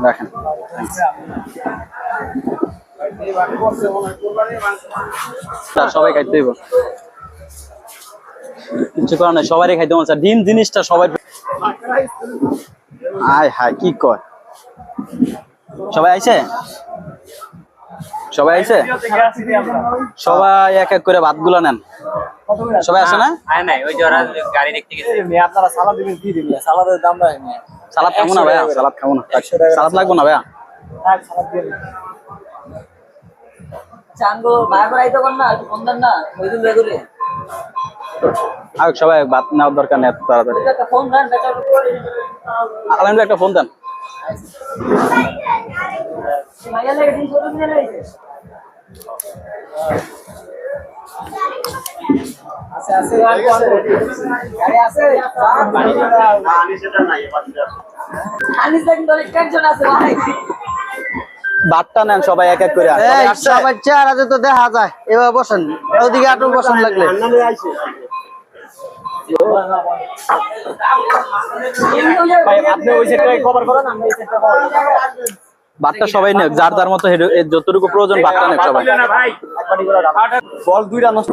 রাখেন। সবাই খাইতে দিব, কিছু করার নাই, সবারই খাইতে মন চায়। ডিম জিনিসটা সবাই, আয় হায় কি কয়। সবাই আইছে, সবাই আইছে, সবাই এক এক করে ভাত গুলা নেন। সবাই আসে না? সালাদ খাবো না ভাইয়া, সালাদ খাবো না, সালাদ লাগবো না ভাইয়া। সবাই ভাত নেওয়ার দরকার নেই তাড়াতাড়ি। আলহামদুলিল্লাহ একটা ফোন দেন। ভাতটা নেন সবাই এক এক করে। সবাই চেহারা তো দেখা যায়, এবার বসেন, ওদিকে আটু বসেন লাগলে। ভাতটা সবাই নেক, যার যার মতো যতটুকু প্রয়োজন ভাতটা নেক সবাই। বল দুইটা নষ্ট